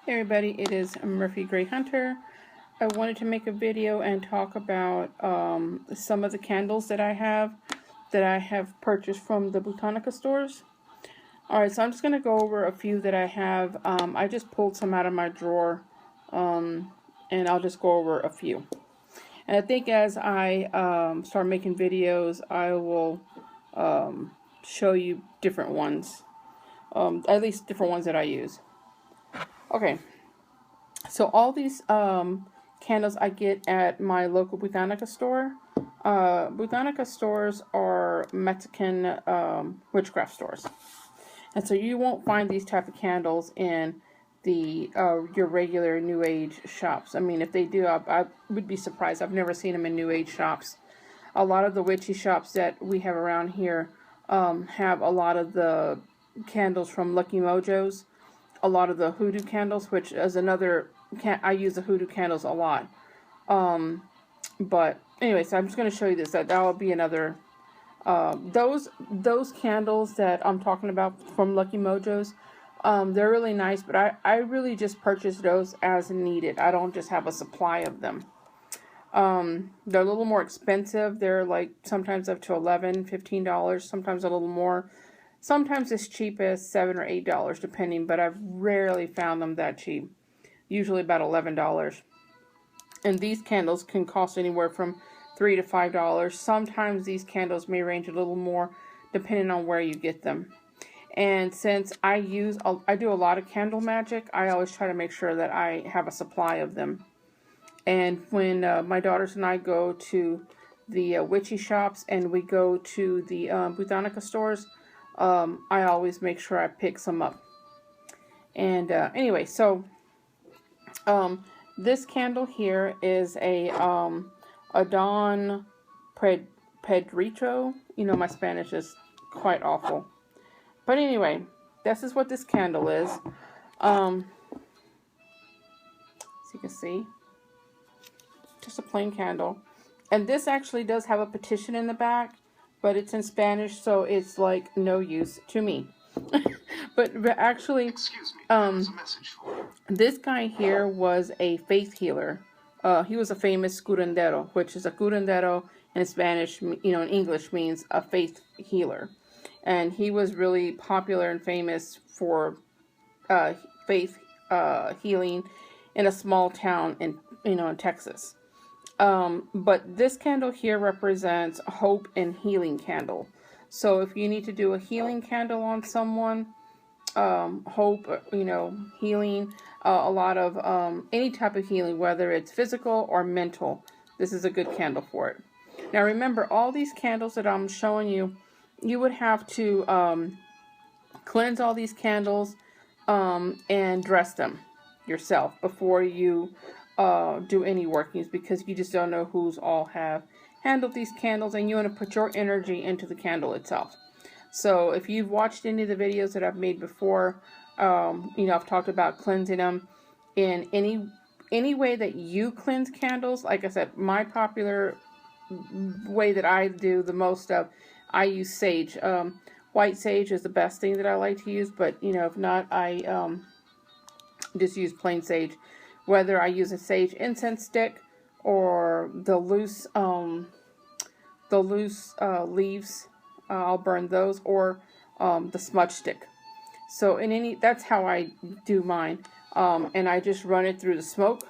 Hey everybody, it is Murphy Gray Hunter. I wanted to make a video and talk about some of the candles that I have purchased from the Botanica stores. Alright, so I'm just going to go over a few that I have. I just pulled some out of my drawer, and I'll just go over a few. And I think as I start making videos, I will show you different ones, at least different ones that I use. Okay, so all these candles I get at my local Botanica store. Botanica stores are Mexican witchcraft stores, and so you won't find these type of candles in the your regular New Age shops. I mean, if they do, I would be surprised. I've never seen them in New Age shops. A lot of the witchy shops that we have around here have a lot of the candles from Lucky Mojo's. A lot of the hoodoo candles, which is another, I use the hoodoo candles a lot. But anyway, so I'm just going to show you this. That will be another. Those candles that I'm talking about from Lucky Mojo's, they're really nice. But I really just purchase those as needed. I don't just have a supply of them. They're a little more expensive. They're like sometimes up to $11, $15. Sometimes a little more. Sometimes as cheap as $7 or $8 depending, but I've rarely found them that cheap. Usually about $11. And these candles can cost anywhere from $3 to $5. Sometimes these candles may range a little more depending on where you get them. And since I do a lot of candle magic, I always try to make sure that I have a supply of them. And when my daughters and I go to the witchy shops and we go to the Botanica stores, I always make sure I pick some up. And anyway, so this candle here is a Don Pedrito. You know, my Spanish is quite awful. But anyway, this is what this candle is. As you can see, just a plain candle. And this actually does have a petition in the back, but it's in Spanish, so it's like no use to me. but actually, this guy here was a faith healer. He was a famous curandero, which is a curandero in Spanish, you know, in English means a faith healer. And he was really popular and famous for faith healing in a small town in Texas. But this candle here represents hope and healing candle. So if you need to do a healing candle on someone, hope, healing, a lot of any type of healing, whether it's physical or mental, this is a good candle for it. Now remember, all these candles that I'm showing you, you would have to cleanse all these candles and dress them yourself before you do any workings, because you just don't know who's all have handled these candles, and you want to put your energy into the candle itself. So if you've watched any of the videos that I've made before, I've talked about cleansing them in any way that you cleanse candles. Like I said, my popular way that I do the most of, I use sage. White sage is the best thing that I like to use, but if not, I just use plain sage. Whether I use a sage incense stick or the loose leaves, I'll burn those, or the smudge stick. So that's how I do mine. And I just run it through the smoke,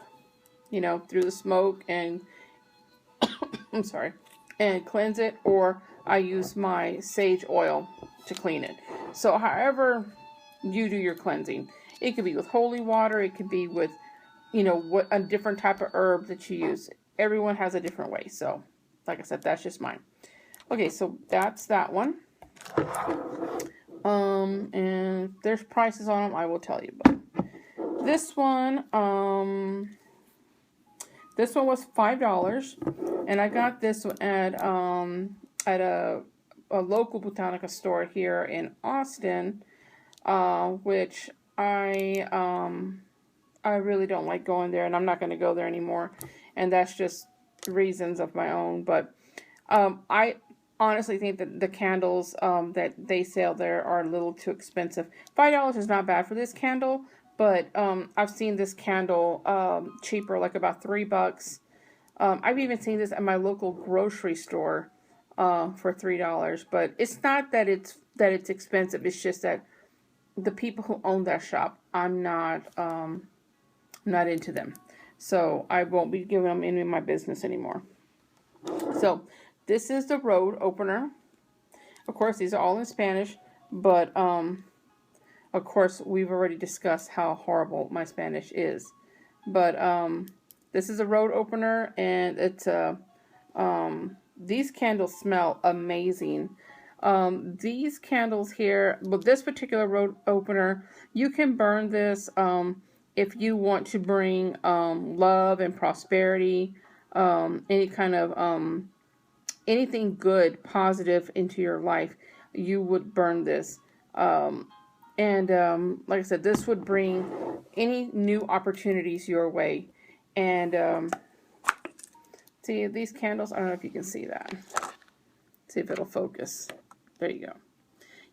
and I'm sorry, and cleanse it, or I use my sage oil to clean it. So however you do your cleansing, it could be with holy water, it could be with what a different type of herb that you use. Everyone has a different way. So, like I said, that's just mine. Okay, so that's that one. And there's prices on them, I will tell you. But this one was $5, and I got this at a local Botanica store here in Austin, which I really don't like going there, and I'm not going to go there anymore. And that's just reasons of my own. But I honestly think that the candles that they sell there are a little too expensive. $5 is not bad for this candle, But I've seen this candle cheaper, like about $3. I've even seen this at my local grocery store for $3. But it's not that it's expensive. It's just that the people who own that shop, I'm not into them. So I won't be giving them any of my business anymore. So this is the road opener. Of course, these are all in Spanish, but of course, we've already discussed how horrible my Spanish is. But this is a road opener, and it's these candles smell amazing. These candles here, but this particular road opener, you can burn this if you want to bring love and prosperity, any kind of anything good, positive into your life, you would burn this. And like I said, this would bring any new opportunities your way. And see, these candles, I don't know if you can see that. See if it'll focus. There you go.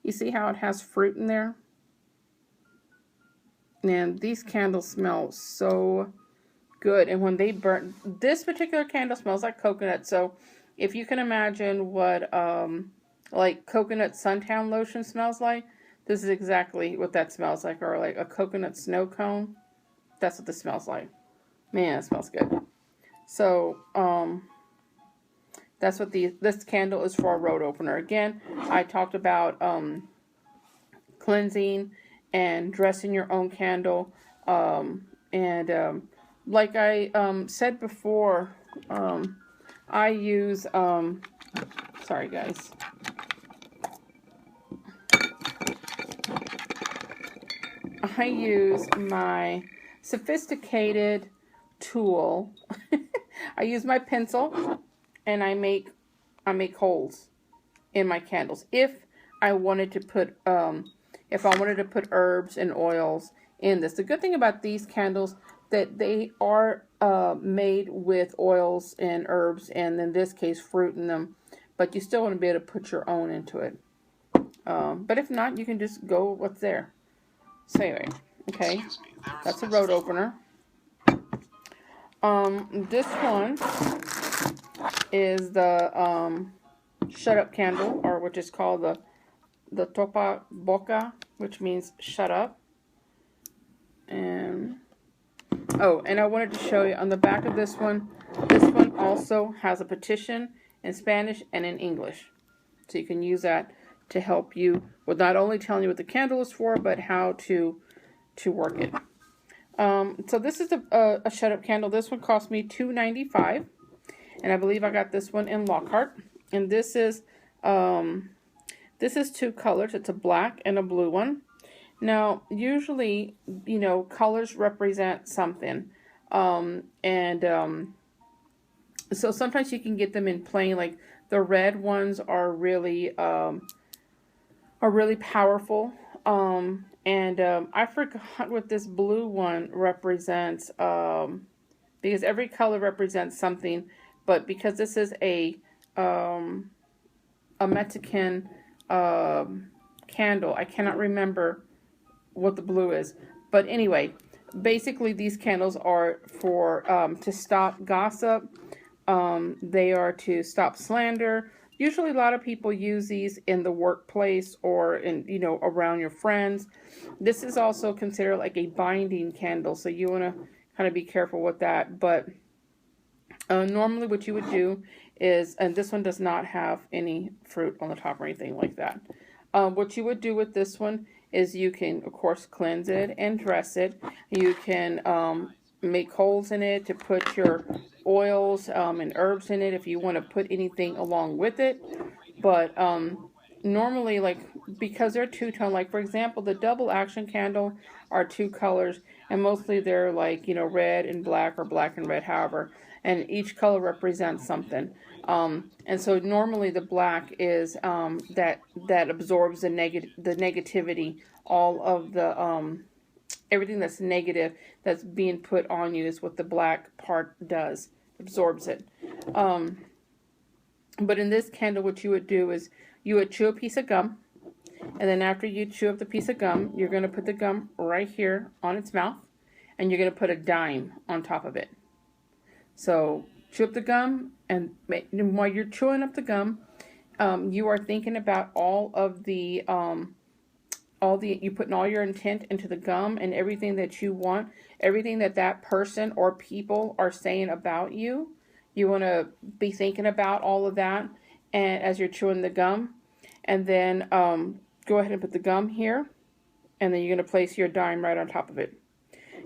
You see how it has fruit in there? And these candles smell so good. And when they burn, this particular candle smells like coconut. So if you can imagine what like coconut suntan lotion smells like, this is exactly what that smells like. Or like a coconut snow cone. That's what this smells like. Man, it smells good. So that's what this candle is for, a road opener. Again, I talked about cleansing and dressing your own candle. Like I said before, I use, sorry guys. I use my sophisticated tool. I use my pencil and I make holes in my candles. If I wanted to put herbs and oils in this. The good thing about these candles that they are made with oils and herbs, and in this case fruit in them, but you still want to be able to put your own into it. But if not, you can just go what's there. So anyway, okay, that's a road opener. This one is the shut up candle, or which is called the topa boca, which means shut up. And and I wanted to show you on the back of this one also has a petition in Spanish and in English. So you can use that to help you with not only telling you what the candle is for, but how to work it. So this is a shut up candle. This one cost me $2.95, and I believe I got this one in Lockhart. And this is two colors. It's a black and a blue one. Now, usually, you know, colors represent something. So sometimes you can get them in plain, like the red ones are really powerful. I forgot what this blue one represents, because every color represents something, but because this is a Mexican candle, I cannot remember what the blue is. But anyway, basically these candles are for to stop gossip. They are to stop slander. Usually a lot of people use these in the workplace or in, you know, around your friends. This is also considered like a binding candle, so you want to kind of be careful with that. But normally what you would do is, and this one does not have any fruit on the top or anything like that. What you would do with this one is you can, of course, cleanse it and dress it. You can make holes in it to put your oils and herbs in it if you want to put anything along with it. But normally, like, because they're two-tone, like for example, the double action candle are two colors, and mostly they're like, you know, red and black or black and red, however, and each color represents something. And so normally the black is that absorbs the negativity, all of the everything that's negative that's being put on you is what the black part does, absorbs it. But in this candle, what you would do is you would chew a piece of gum, And then after you chew up the piece of gum, you're going to put the gum right here on its mouth, and you're going to put a dime on top of it. So chew up the gum, and while you're chewing up the gum, you are thinking about you're putting all your intent into the gum and everything that you want, everything that person or people are saying about you. You want to be thinking about all of that, and as you're chewing the gum, and then go ahead and put the gum here, and then you're going to place your dime right on top of it.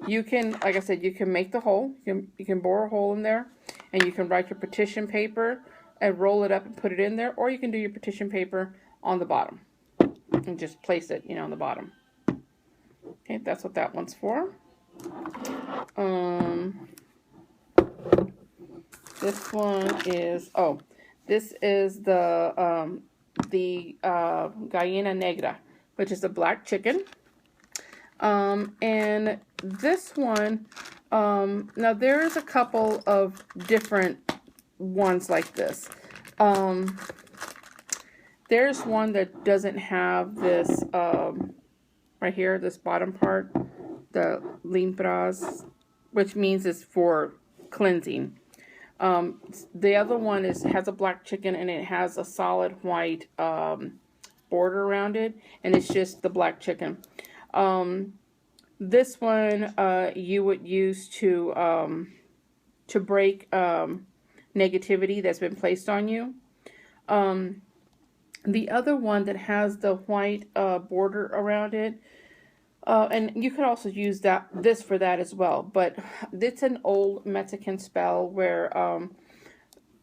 You can, like I said, you can make the hole. You can bore a hole in there, and you can write your petition paper and roll it up and put it in there, or you can do your petition paper on the bottom and just place it, on the bottom. Okay, that's what that one's for. This one is, this is the gallina negra, which is a black chicken. And this one, now there is a couple of different ones like this. There's one that doesn't have this, right here, this bottom part, the limpras, which means it's for cleansing. The other one has a black chicken, and it has a solid white border around it, and it's just the black chicken. This one you would use to break negativity that's been placed on you. The other one that has the white border around it, and you could also use this for that as well, but it's an old Mexican spell where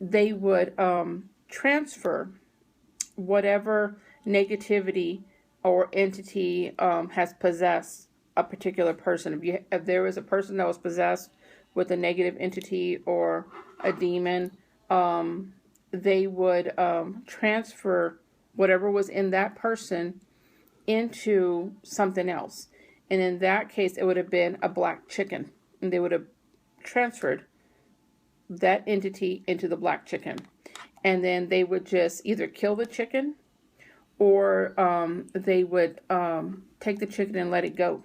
they would transfer whatever negativity or entity has possessed a particular person. If there was a person that was possessed with a negative entity or a demon, they would transfer whatever was in that person into something else. And in that case, it would have been a black chicken. And they would have transferred that entity into the black chicken. And then they would just either kill the chicken, or they would take the chicken and let it go.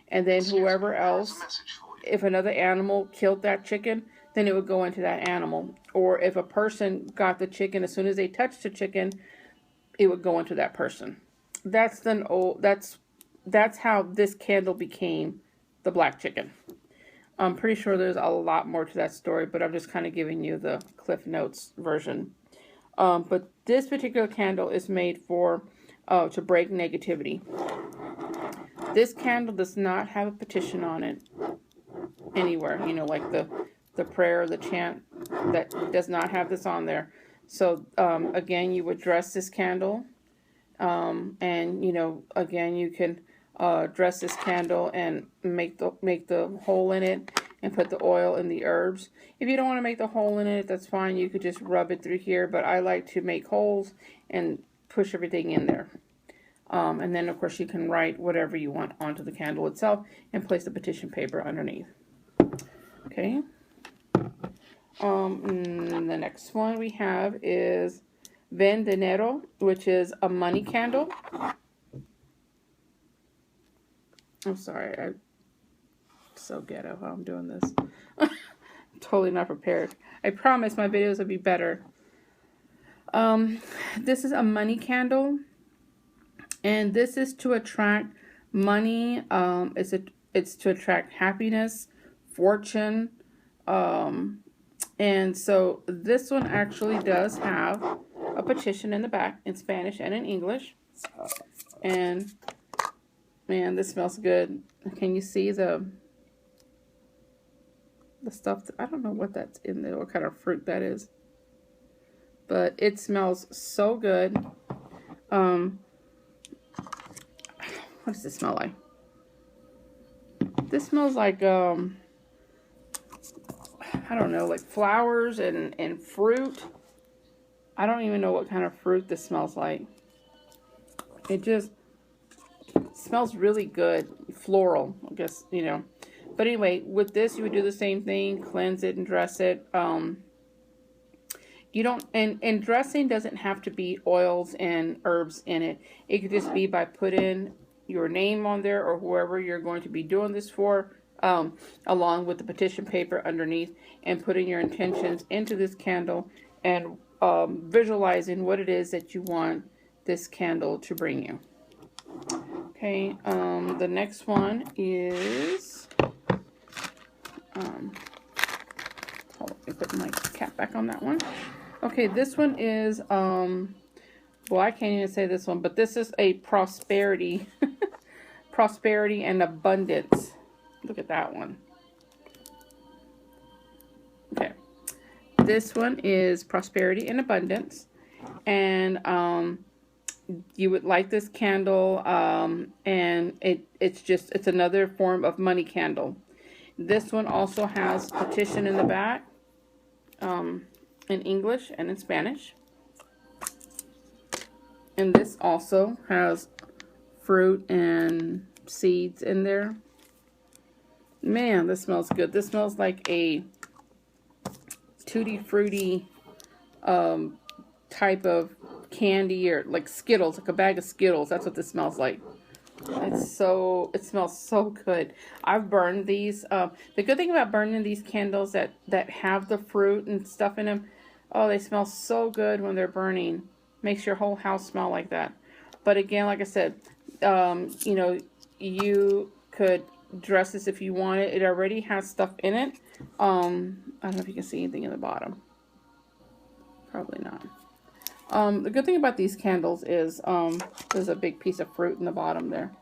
And then whoever else, if another animal killed that chicken, then it would go into that animal. Or if a person got the chicken, as soon as they touched the chicken, it would go into that person. That's how this candle became the black chicken. I'm pretty sure there's a lot more to that story, but I'm just kind of giving you the Cliff Notes version. But this particular candle is made for to break negativity. This candle does not have a petition on it anywhere. Like the prayer, the chant, that does not have this on there. So again, you would dress this candle, and again, you can dress this candle and make the hole in it and put the oil and the herbs. If you don't want to make the hole in it, that's fine. You could just rub it through here, but I like to make holes and push everything in there. And then, of course, you can write whatever you want onto the candle itself and place the petition paper underneath. Okay. The next one we have is Ven Dinero, which is a money candle. I'm sorry, I'm so ghetto how I'm doing this. Totally not prepared. I promise my videos will be better. This is a money candle, and this is to attract money. It's to attract happiness, fortune, and so this one actually does have a petition in the back in Spanish and in English. And man, this smells good. Can you see the stuff? I don't know what that's in there, what kind of fruit that is, but it smells so good. What does this smell like? This smells like I don't know, like flowers and fruit. I don't even know what kind of fruit this smells like. It just smells really good. Floral, I guess, But anyway, with this, you would do the same thing. Cleanse it and dress it. You don't, and dressing doesn't have to be oils and herbs in it. It could just be by putting your name on there or whoever you're going to be doing this for, along with the petition paper underneath, and putting your intentions into this candle, and visualizing what it is that you want this candle to bring you. Okay, the next one is, hold on, let me put my cap back on that one. Okay, this one is, well, I can't even say this one, but this is a prosperity, prosperity and abundance. Look at that one. Okay, this one is prosperity and abundance, and you would like this candle, and it's another form of money candle. This one also has petition in the back, in English and in Spanish. And this also has fruit and seeds in there. Man, this smells good. This smells like a tutti fruity type of candy, or like Skittles, like a bag of Skittles. That's what this smells like. It smells so good. I've burned these. The good thing about burning these candles that have the fruit and stuff in them, oh, they smell so good when they're burning. Makes your whole house smell like that. But again, like I said, you know, you could dress this if you want it. It already has stuff in it. I don't know if you can see anything in the bottom. Probably not. The good thing about these candles is there's a big piece of fruit in the bottom there,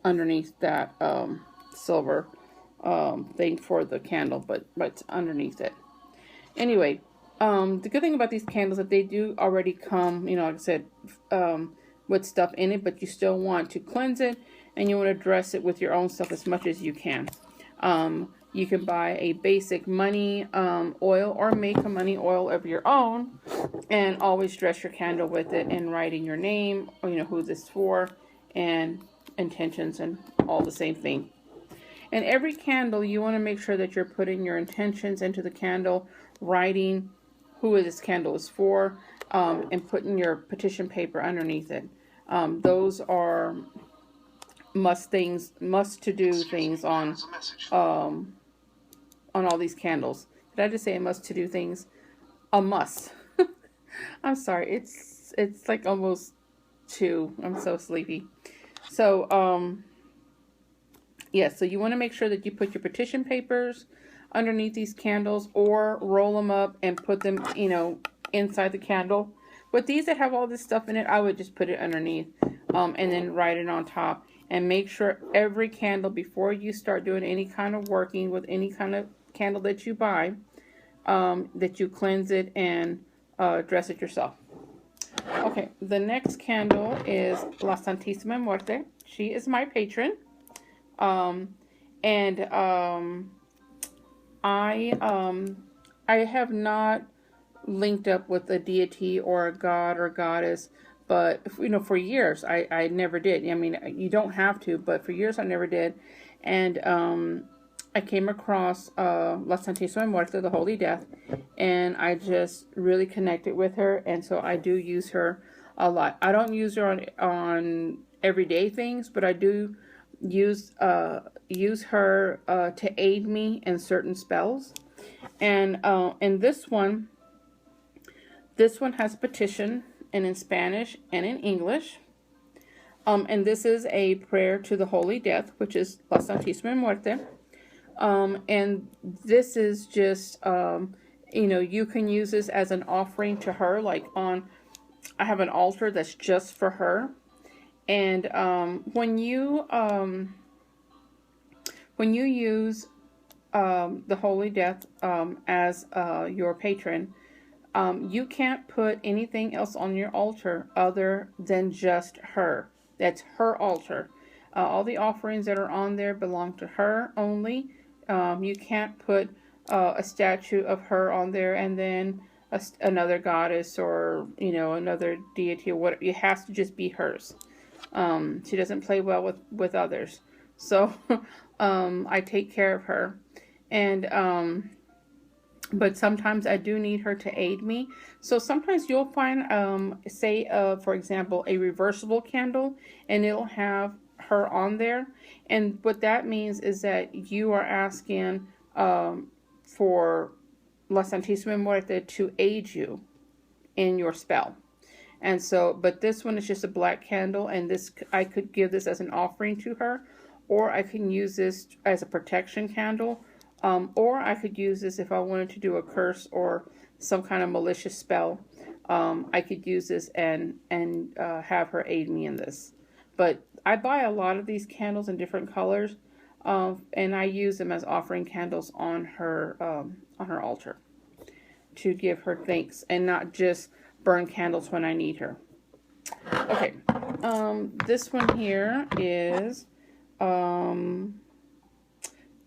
underneath that silver thing for the candle, but underneath it. Anyway, the good thing about these candles is that they do already come, you know, like I said, with stuff in it, but you still want to cleanse it, and you want to dress it with your own stuff as much as you can. You can buy a basic money oil, or make a money oil of your own, and always dress your candle with it, and writing your name, or you know who this is for, and intentions, and all the same thing. And every candle, you want to make sure that you're putting your intentions into the candle, writing who this candle is for, and putting your petition paper underneath it. Those are must-to-do things on all these candles. Did I just say must-to-do things? A must. I'm sorry. It's like almost 2. I'm so sleepy. So yeah. So you want to make sure that you put your petition papers underneath these candles, or roll them up and put them, you know, inside the candle. With these that have all this stuff in it, I would just put it underneath, and then write it on top. And make sure every candle, before you start doing any kind of working with any kind of candle that you buy, that you cleanse it and dress it yourself. Okay, the next candle is La Santísima Muerte. She is my patron. I have not linked up with a deity or a god or goddess, but you know, for years I never did. I mean, you don't have to, but for years I never did. And I came across La Santísima Muerte, the Holy Death, and I just really connected with her, and so I do use her a lot. I don't use her on everyday things, but I do use her to aid me in certain spells. And this one has petition, and in Spanish and in English. And this is a prayer to the Holy Death, which is La Santísima Muerte. And this is just, you know, you can use this as an offering to her. Like I have an altar that's just for her. And when you use the Holy Death as your patron, you can't put anything else on your altar other than just her. That's her altar. All the offerings that are on there belong to her only. You can't put a statue of her on there and then another goddess, or you know, another deity or whatever. It has to just be hers. She doesn't play well with others. So I take care of her. And but sometimes I do need her to aid me. So sometimes you'll find, say, for example, a reversible candle, and it'll have her on there. And what that means is that you are asking for La Santísima Muerte to aid you in your spell. And so, but this one is just a black candle, and this, I could give this as an offering to her, or I can use this as a protection candle, or I could use this if I wanted to do a curse or some kind of malicious spell. I could use this and have her aid me in this. But I buy a lot of these candles in different colors, and I use them as offering candles on her altar to give her thanks, and not just burn candles when I need her. Okay, this one here is,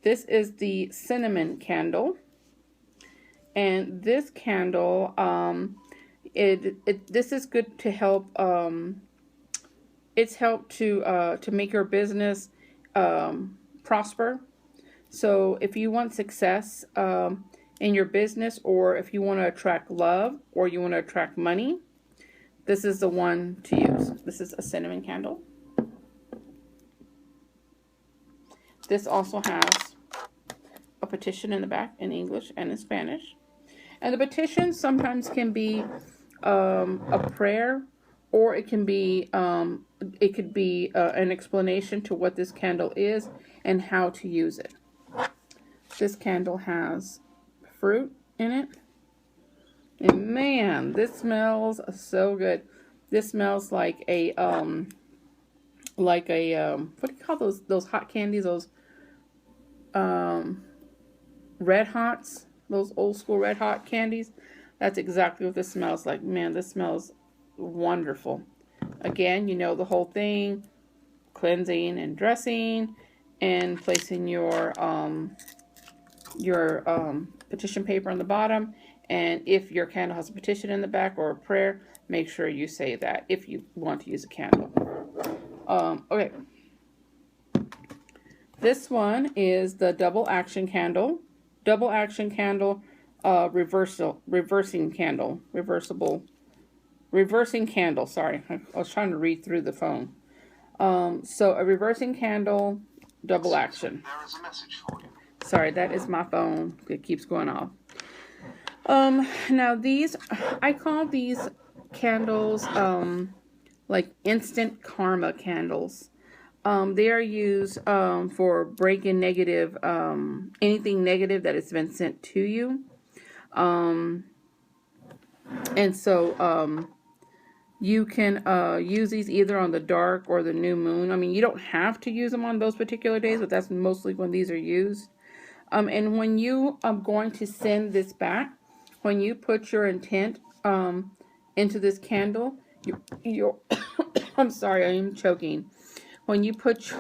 this is the cinnamon candle, and this candle, this is good to help. It's helped to make your business prosper. So if you want success in your business, or if you want to attract love, or you want to attract money, this is the one to use. This is a cinnamon candle. This also has a petition in the back in English and in Spanish. And the petition sometimes can be a prayer, or it can be an explanation to what this candle is and how to use it. This candle has fruit in it, and man, this smells so good. This smells like a what do you call those hot candies, those Red Hots, those old school Red Hot candies. That's exactly what this smells like. Man, this smells wonderful. Again, you know the whole thing: cleansing and dressing, and placing your petition paper on the bottom. And if your candle has a petition in the back or a prayer, make sure you say that if you want to use a candle. Okay. This one is the double action candle. Double action candle, reversing candle. Reversing candle, sorry. I was trying to read through the phone. So a reversing candle, double action. There is a message for you. Sorry, that is my phone. It keeps going off. Now these, I call these candles, like instant karma candles. They are used, for breaking negative, anything negative that has been sent to you. And so, you can, use these either on the dark or the new moon. I mean, you don't have to use them on those particular days, but that's mostly when these are used. And when you are going to send this back, when you put your intent into this candle, your I'm sorry, I am choking. When you put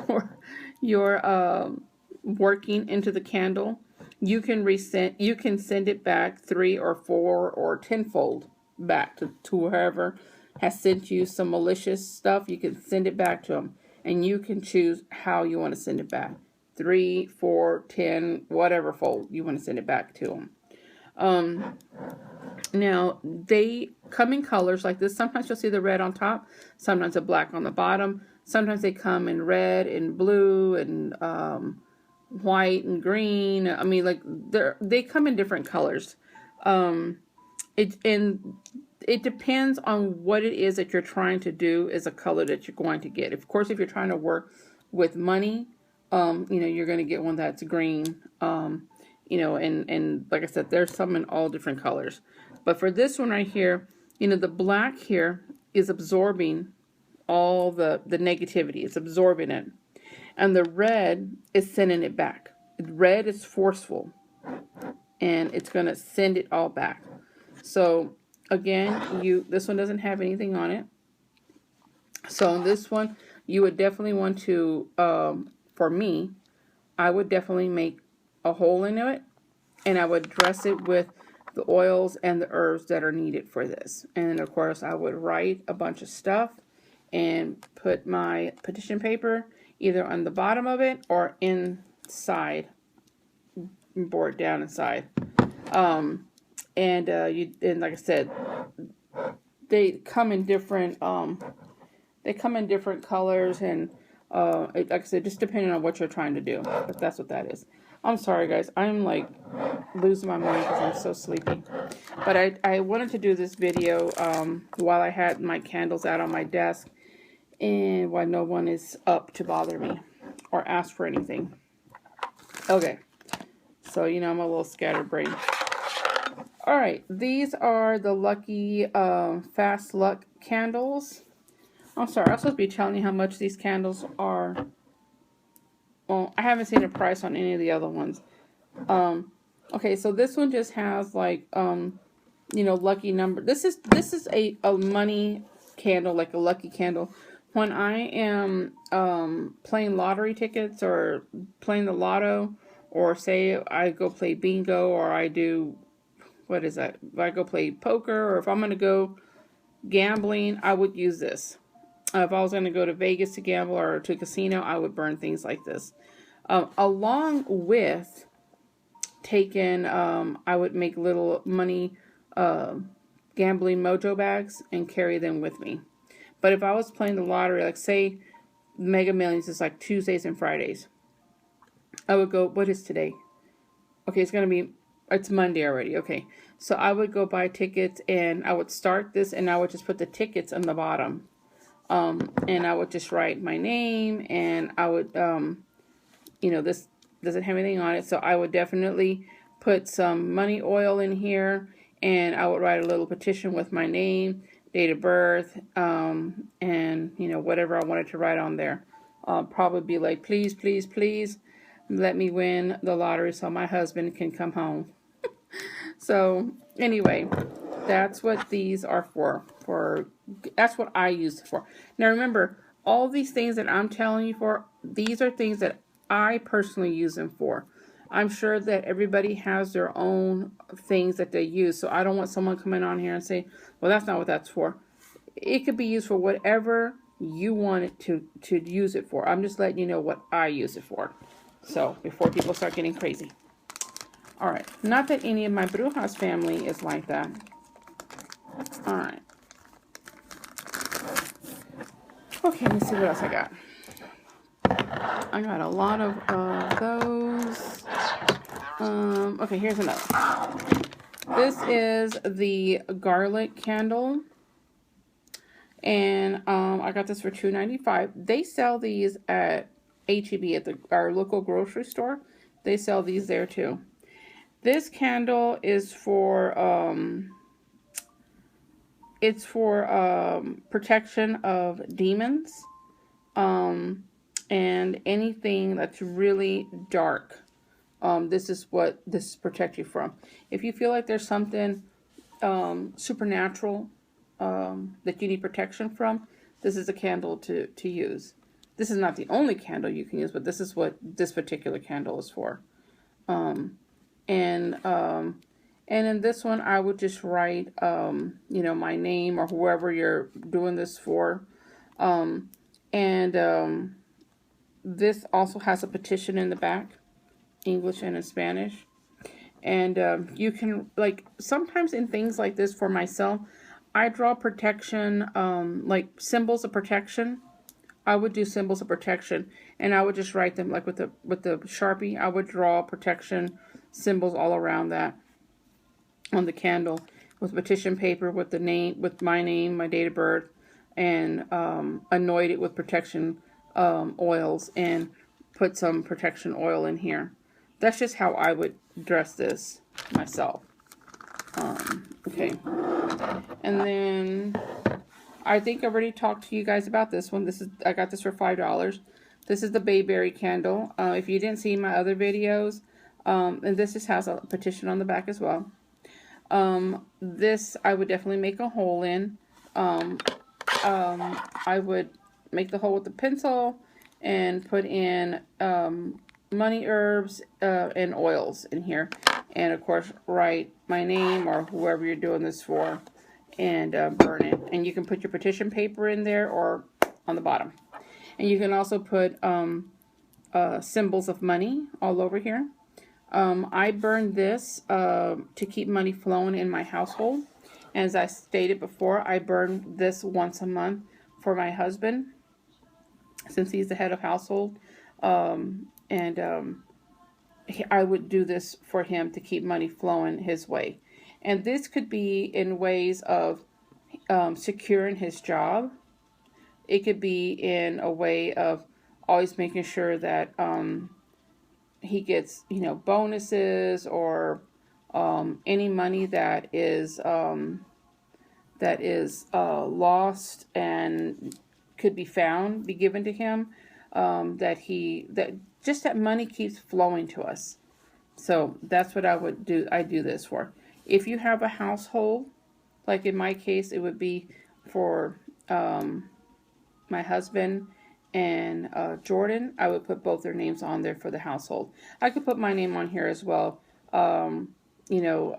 your working into the candle, you can send it back 3 or 4 or 10-fold back to whoever has sent you some malicious stuff. You can send it back to them, and you can choose how you want to send it back. 3, 4, 10, whatever fold you want to send it back to them. Now, they come in colors like this. Sometimes you'll see the red on top, sometimes a black on the bottom. Sometimes they come in red and blue and white and green. I mean, like, they come in different colors. It depends on what it is that you're trying to do is a color that you're going to get. Of course, if you're trying to work with money, you're going to get one that's green. And like I said, there's some in all different colors. But for this one right here, the black here is absorbing all the negativity. It's absorbing it. And the red is sending it back. Red is forceful, and it's going to send it all back. So again, this one doesn't have anything on it. So on this one, you would definitely want to, for me, I would definitely make a hole in it, and I would dress it with the oils and the herbs that are needed for this. And of course, I would write a bunch of stuff and put my petition paper either on the bottom of it or inside, bore it down inside. And like I said, they come in different colors, and like I said, just depending on what you're trying to do. But that's what that is. I'm sorry, guys. I'm like losing my mind because I'm so sleepy. But I wanted to do this video while I had my candles out on my desk and while no one is up to bother me or ask for anything. Okay, so you know I'm a little scatterbrained. All right, these are the Lucky Fast Luck candles. I'm sorry, I'm supposed to be telling you how much these candles are. Well, I haven't seen a price on any of the other ones. Okay, so this one just has like you know, lucky number. This is a money candle, like a lucky candle. When I am playing lottery tickets or playing the lotto, or say I go play bingo, or I do, what is that? If I go play poker, or if I'm going to go gambling, I would use this. If I was going to go to Vegas to gamble or to a casino, I would burn things like this. Along with taking, I would make little money gambling mojo bags and carry them with me. But if I was playing the lottery, like say Mega Millions is like Tuesdays and Fridays, I would go, what is today? Okay, it's Monday already. Okay, so I would go buy tickets, and I would start this, and I would just put the tickets on the bottom. And I would just write my name, and I would, you know, this doesn't have anything on it, so I would definitely put some money oil in here, and I would write a little petition with my name, date of birth, and, you know, whatever I wanted to write on there. Probably be like, please, please, please, let me win the lottery so my husband can come home. So, anyway, that's what these are for. That's what I use it for. Now, remember, all these things that I'm telling you for, these are things that I personally use them for. I'm sure that everybody has their own things that they use, so I don't want someone coming on here and say, well, that's not what that's for. It could be used for whatever you want it to use it for. I'm just letting you know what I use it for. So, before people start getting crazy. All right. Not that any of my Brujas family is like that. All right. Okay, let's see what else I got. I got a lot of those. Okay, here's another. This is the garlic candle. And I got this for $2.95. They sell these at H-E-B, at our local grocery store. They sell these there too. This candle is for it's for protection of demons, and anything that's really dark. This is what this protects you from. If you feel like there's something supernatural that you need protection from, this is a candle to use. This is not the only candle you can use, but this is what this particular candle is for. And in this one, I would just write, you know, my name or whoever you're doing this for. This also has a petition in the back, English and in Spanish. And you can, like, sometimes in things like this for myself, I draw protection, like symbols of protection. I would do symbols of protection, and I would just write them, like with the Sharpie. I would draw protection symbols all around that on the candle with petition paper, with the name, with my name, my date of birth, and anoint it with protection oils, and put some protection oil in here. That's just how I would dress this myself. Okay. And then I think I already talked to you guys about this one. I got this for $5. This is the Bayberry candle. If you didn't see my other videos, and this just has a petition on the back as well. This I would definitely make a hole in. I would make the hole with the pencil and put in money herbs and oils in here. And of course, write my name or whoever you're doing this for, and burn it. And you can put your petition paper in there or on the bottom. And you can also put symbols of money all over here. I burn this to keep money flowing in my household. As I stated before, I burn this once a month for my husband, since he's the head of household. And I would do this for him to keep money flowing his way. And this could be in ways of securing his job. It could be in a way of always making sure that he gets, bonuses, or any money that is lost and could be found, be given to him. That money keeps flowing to us. So that's what I would do. I do this for. If you have a household, like in my case, it would be for my husband and Jordan. I would put both their names on there for the household. I could put my name on here as well. You know,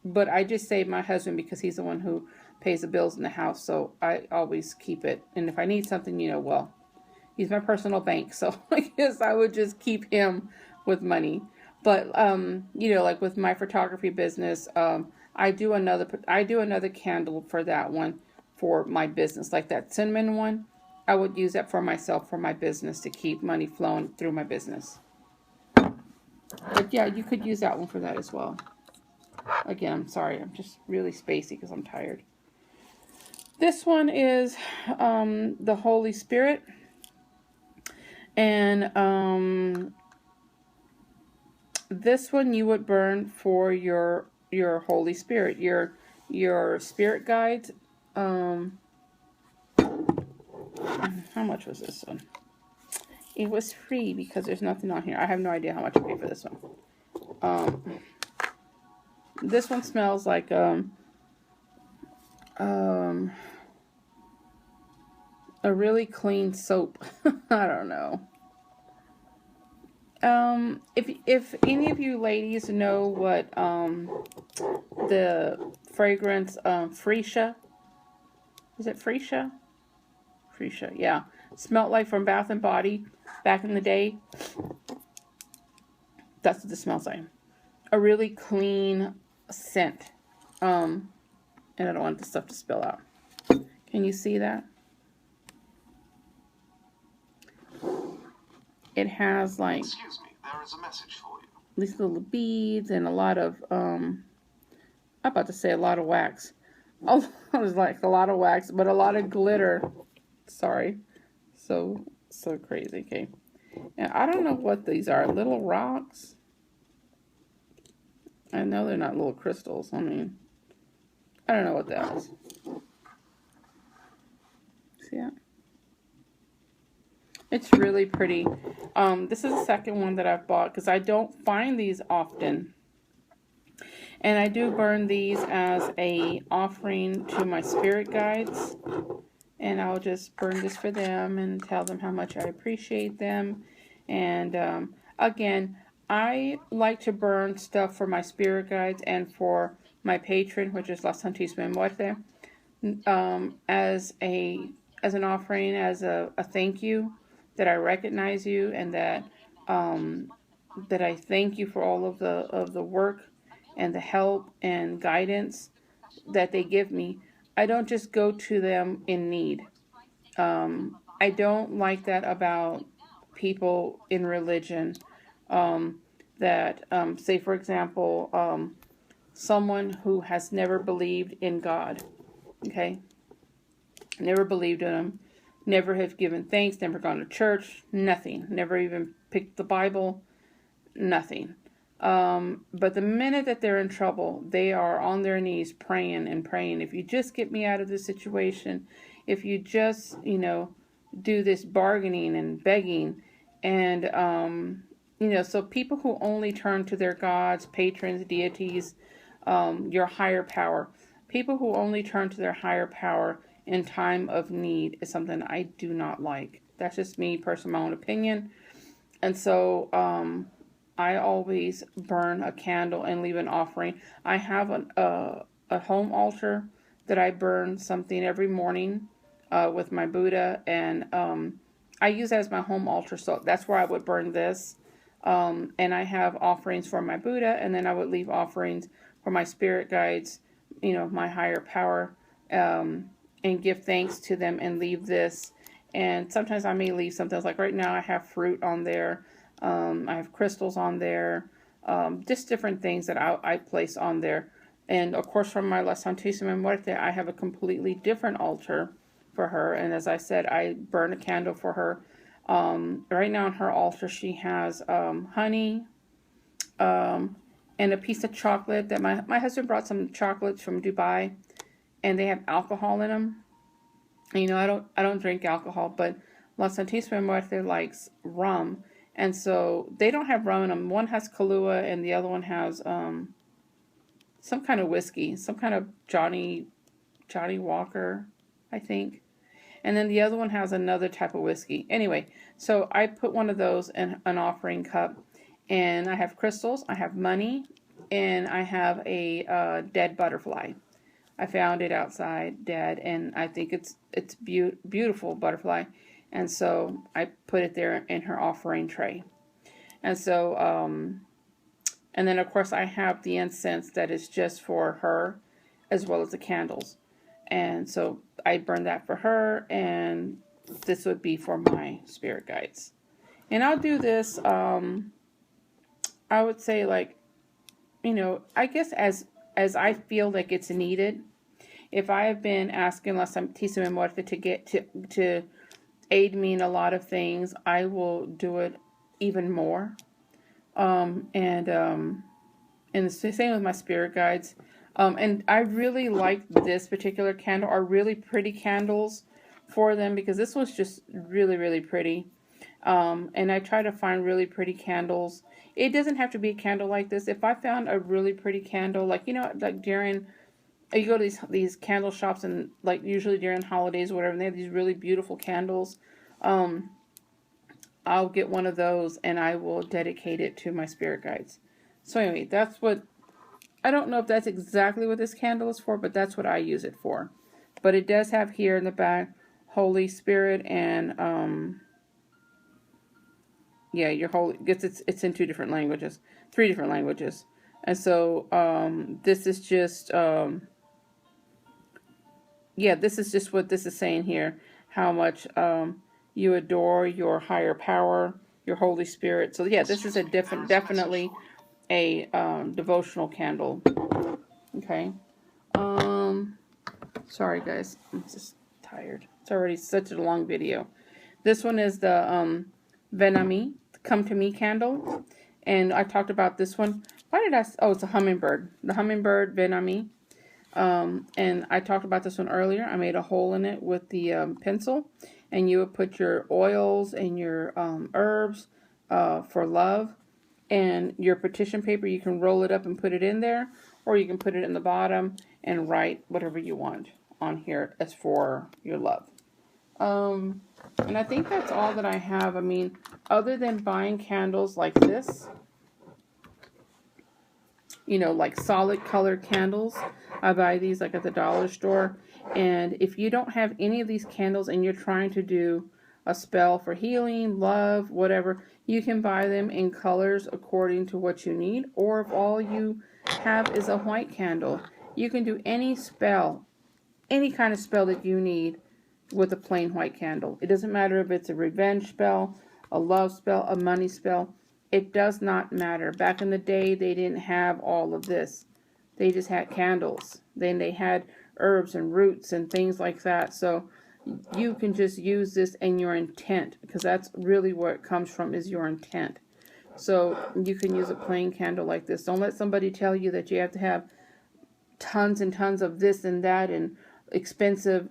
but I just say my husband because he's the one who pays the bills in the house. So I always keep it. And if I need something, well, he's my personal bank. So I guess I would just keep him with money. But like with my photography business, I do another candle for that one, for my business, like that cinnamon one. I would use that for myself, for my business, to keep money flowing through my business. But yeah, you could use that one for that as well. Again, I'm sorry, I'm just really spacey because I'm tired. This one is the Holy Spirit. And this one you would burn for your Holy Spirit, your spirit guides. How much was this one? It was free because there's nothing on here. I have no idea how much I paid for this one. This one smells like a really clean soap. I don't know. If any of you ladies know what the fragrance Freesia, is it Freesia? Freesia, yeah, smelled like from Bath and Body back in the day. That's what this smells like. A really clean scent. And I don't want the stuff to spill out. Can you see that? It has like, excuse me, there is a message for you. These little beads and a lot of I'm about to say a lot of wax. Oh, I was like a lot of wax, but a lot of glitter. Sorry. So crazy. Okay. And I don't know what these are. Little rocks. I know they're not little crystals. I mean, I don't know what that is. See that? It's really pretty. This is the second one that I've bought because I don't find these often. And I do burn these as a offering to my spirit guides. And I'll just burn this for them and tell them how much I appreciate them. And again, I like to burn stuff for my spirit guides and for my patron, which is La Santísima Muerte, as an offering, as a thank you, that I recognize you, and that I thank you for all of the work and the help and guidance that they give me. I don't just go to them in need. I don't like that about people in religion. That say, for example, someone who has never believed in God, okay? Never believed in him, never have given thanks, never gone to church, nothing. Never even picked the Bible, nothing. But the minute that they're in trouble, they are on their knees praying and praying. If you just get me out of this situation, if you just, do this bargaining and begging, and, so people who only turn to their gods, patrons, deities, your higher power, people who only turn to their higher power in time of need is something I do not like. That's just me, personal, my own opinion. And so, I always burn a candle and leave an offering. I have a home altar that I burn something every morning with my Buddha, and I use that as my home altar. So that's where I would burn this. And I have offerings for my Buddha, and then I would leave offerings for my spirit guides, my higher power, and give thanks to them and leave this. And sometimes I may leave something like right now I have fruit on there, I have crystals on there, just different things that I place on there. And of course, from my La Santísima Muerte, I have a completely different altar for her. And as I said, I burn a candle for her. Right now on her altar, she has honey, and a piece of chocolate that my husband brought some chocolates from Dubai, and they have alcohol in them. And, I don't drink alcohol, but La Santísima Muerte likes rum, and so they don't have rum in them. One has Kahlua, and the other one has some kind of whiskey, some kind of Johnny Walker, I think. And then the other one has another type of whiskey. Anyway, so I put one of those in an offering cup, and I have crystals, I have money, and I have a dead butterfly. I found it outside dead, and I think it's beautiful butterfly, and so I put it there in her offering tray. And so, and then of course I have the incense that is just for her, as well as the candles. And so I burn that for her, and this would be for my spirit guides. And I'll do this, I would say, like, I guess as I feel like it's needed. If I have been asking La Santísima Muerte to aid me in a lot of things, I will do it even more. And the same with my spirit guides. And I really like this particular candle, are really pretty candles for them, because this was just really, really pretty. And I try to find really pretty candles. It doesn't have to be a candle like this. If I found a really pretty candle, like, like during, you go to these candle shops, and like usually during holidays or whatever, and they have these really beautiful candles, I'll get one of those and I will dedicate it to my spirit guides. So anyway, that's what, I don't know if that's exactly what this candle is for, but that's what I use it for. But it does have here in the back, Holy Spirit, and yeah, your holy, it's in 3 different languages. And so this is just this is just what this is saying here, how much you adore your higher power, your Holy Spirit. So yeah, this is a definitely a devotional candle. Okay. Sorry guys, I'm just tired. It's already such a long video. This one is the Ven a mí, Come to Me candle, and I talked about this one. Why did I? Oh, it's a hummingbird. The hummingbird Ven a mí. And I talked about this one earlier. I made a hole in it with the pencil, and you would put your oils and your herbs for love, and your petition paper. You can roll it up and put it in there, or you can put it in the bottom and write whatever you want on here as for your love. And I think that's all that I have. I mean, other than buying candles like this, like solid colored candles, I buy these like at the dollar store. And if you don't have any of these candles and you're trying to do a spell for healing, love, whatever, you can buy them in colors according to what you need. Or if all you have is a white candle, you can do any spell, any kind of spell that you need with a plain white candle. It doesn't matter if it's a revenge spell, a love spell, a money spell. It does not matter. Back in the day, they didn't have all of this. They just had candles. Then they had herbs and roots and things like that. So you can just use this in your intent, because that's really where it comes from, is your intent. So you can use a plain candle like this. Don't let somebody tell you that you have to have tons and tons of this and that and expensive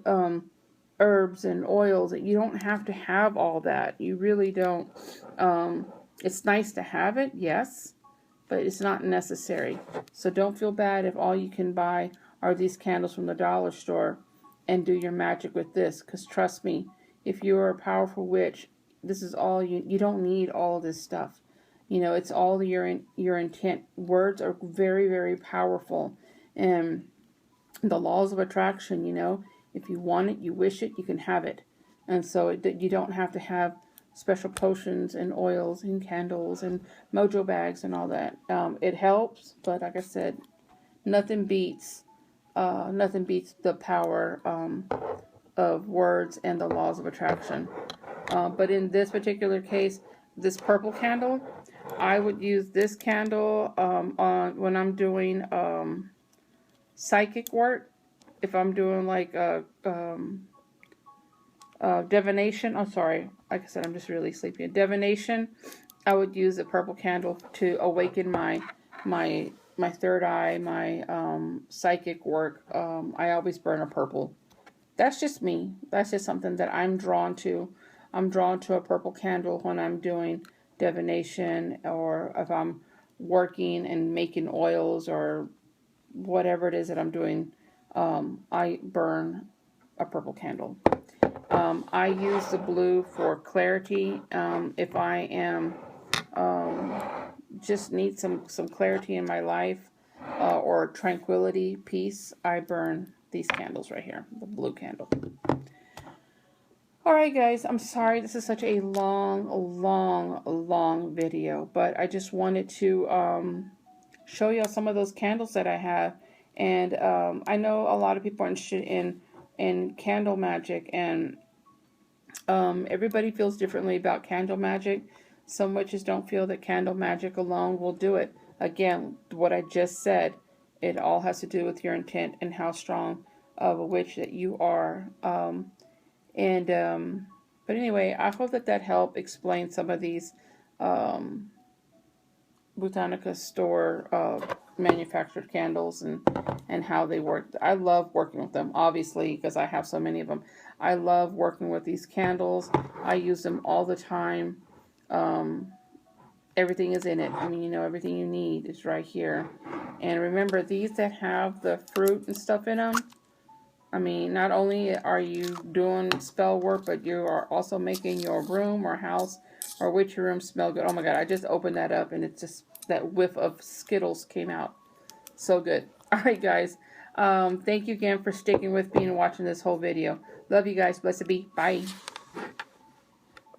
herbs and oils. You don't have to have all that. You really don't. It's nice to have it, yes, but it's not necessary. So don't feel bad if all you can buy are these candles from the dollar store and do your magic with this, because trust me, if you're a powerful witch, this is all you don't need all of this stuff. It's all your intent. Words are very, very powerful, and the laws of attraction, if you want it, you wish it, you can have it. And so you don't have to have special potions and oils and candles and mojo bags and all that. It helps, but like I said, nothing beats the power of words and the laws of attraction. But in this particular case, this purple candle, I would use this candle on when I'm doing psychic work. If I'm doing like divination, I'm sorry, like I said, I'm just really sleepy. Divination, I would use a purple candle to awaken my third eye, my psychic work. I always burn a purple. That's just me. That's just something that I'm drawn to. I'm drawn to a purple candle when I'm doing divination, or if I'm working and making oils or whatever it is that I'm doing. I burn a purple candle. I use the blue for clarity. If I am just need some clarity in my life, or tranquility, peace, I burn these candles right here, the blue candle. Alright guys, I'm sorry this is such a long video, but I just wanted to show you some of those candles that I have. And I know a lot of people are interested in candle magic, and everybody feels differently about candle magic. Some witches don't feel that candle magic alone will do it. Again, what I just said, it all has to do with your intent and how strong of a witch that you are. But anyway, I hope that helped explain some of these Botanica store manufactured candles and how they work. I love working with them, obviously, because I have so many of them. I love working with these candles. I use them all the time. Everything is in it. I mean, everything you need is right here. And remember, these that have the fruit and stuff in them, I mean, not only are you doing spell work, but you are also making your room or house or witchy room smell good. Oh my God, I just opened that up and it's just, that whiff of Skittles came out. So good. All right, guys. Thank you again for sticking with me and watching this whole video. Love you guys. Blessed be. Bye.